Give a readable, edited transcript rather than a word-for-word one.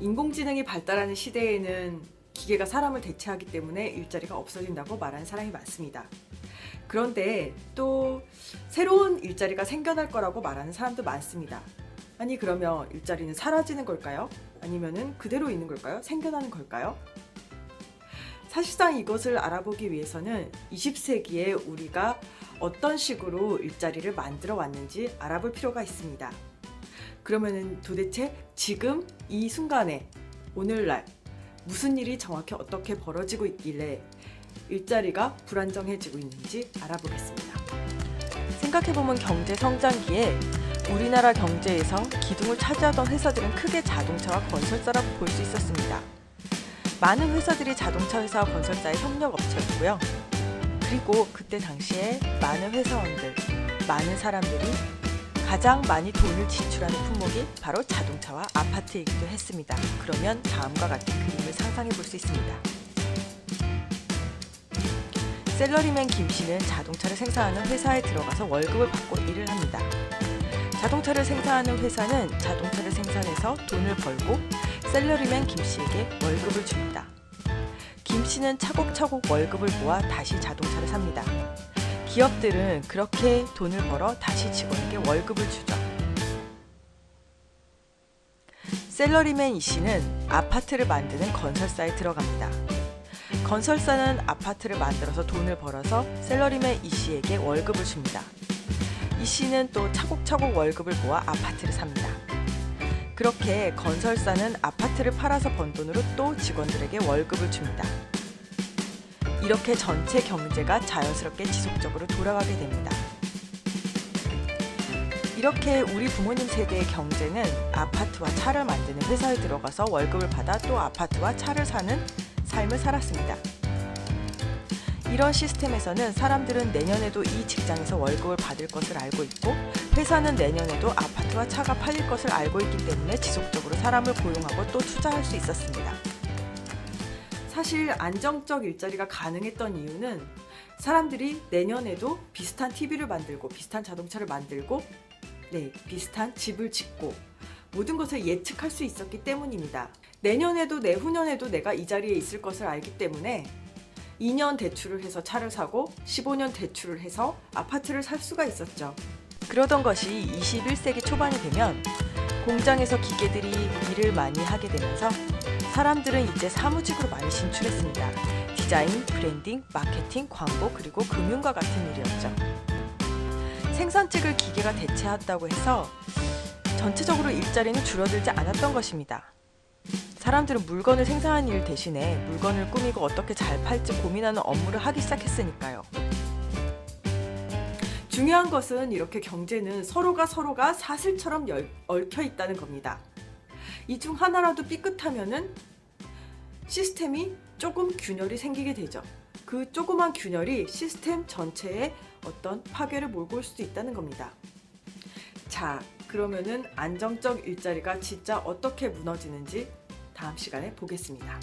인공지능이 발달하는 시대에는 기계가 사람을 대체하기 때문에 일자리가 없어진다고 말하는 사람이 많습니다. 그런데 또 새로운 일자리가 생겨날 거라고 말하는 사람도 많습니다. 아니 그러면 일자리는 사라지는 걸까요? 아니면은 그대로 있는 걸까요? 생겨나는 걸까요? 사실상 이것을 알아보기 위해서는 20세기에 우리가 어떤 식으로 일자리를 만들어 왔는지 알아볼 필요가 있습니다. 그러면은 도대체 지금 이 순간에 오늘날 무슨 일이 정확히 어떻게 벌어지고 있길래 일자리가 불안정해지고 있는지 알아보겠습니다. 생각해보면 경제 성장기에 우리나라 경제에서 기둥을 차지하던 회사들은 크게 자동차와 건설사라고 볼 수 있었습니다. 많은 회사들이 자동차 회사와 건설사의 협력업체였고요. 그리고 그때 당시에 많은 회사원들, 많은 사람들이 가장 많이 돈을 지출하는 품목이 바로 자동차와 아파트이기도 했습니다. 그러면 다음과 같은 그림을 상상해 볼 수 있습니다. 셀러리맨 김씨는 자동차를 생산하는 회사에 들어가서 월급을 받고 일을 합니다. 자동차를 생산하는 회사는 자동차를 생산해서 돈을 벌고 셀러리맨 김씨에게 월급을 줍니다. 김씨는 차곡차곡 월급을 모아 다시 자동차를 삽니다. 기업들은 그렇게 돈을 벌어 다시 직원에게 월급을 주죠. 셀러리맨 이씨는 아파트를 만드는 건설사에 들어갑니다. 건설사는 아파트를 만들어서 돈을 벌어서 셀러리맨 이씨에게 월급을 줍니다. 이씨는 또 차곡차곡 월급을 모아 아파트를 삽니다. 그렇게 건설사는 아파트를 팔아서 번 돈으로 또 직원들에게 월급을 줍니다. 이렇게 전체 경제가 자연스럽게 지속적으로 돌아가게 됩니다. 이렇게 우리 부모님 세대의 경제는 아파트와 차를 만드는 회사에 들어가서 월급을 받아 또 아파트와 차를 사는 삶을 살았습니다. 이런 시스템에서는 사람들은 내년에도 이 직장에서 월급을 받을 것을 알고 있고 회사는 내년에도 아파트와 차가 팔릴 것을 알고 있기 때문에 지속적으로 사람을 고용하고 또 투자할 수 있었습니다. 사실 안정적 일자리가 가능했던 이유는 사람들이 내년에도 비슷한 TV를 만들고 비슷한 자동차를 만들고 비슷한 집을 짓고 모든 것을 예측할 수 있었기 때문입니다. 내년에도 내후년에도 내가 이 자리에 있을 것을 알기 때문에 2년 대출을 해서 차를 사고 15년 대출을 해서 아파트를 살 수가 있었죠. 그러던 것이 21세기 초반이 되면 공장에서 기계들이 일을 많이 하게 되면서 사람들은 이제 사무직으로 많이 진출했습니다. 디자인, 브랜딩, 마케팅, 광고, 그리고 금융과 같은 일이었죠. 생산직을 기계가 대체한다고 해서 전체적으로 일자리는 줄어들지 않았던 것입니다. 사람들은 물건을 생산하는 일 대신에 물건을 꾸미고 어떻게 잘 팔지 고민하는 업무를 하기 시작했으니까요. 중요한 것은 이렇게 경제는 서로가 사슬처럼 얽혀 있다는 겁니다. 이 중 하나라도 삐끗하면은 시스템이 조금 균열이 생기게 되죠. 그 조그만 균열이 시스템 전체에 어떤 파괴를 몰고 올 수도 있다는 겁니다. 자, 그러면은 안정적 일자리가 진짜 어떻게 무너지는지 다음 시간에 보겠습니다.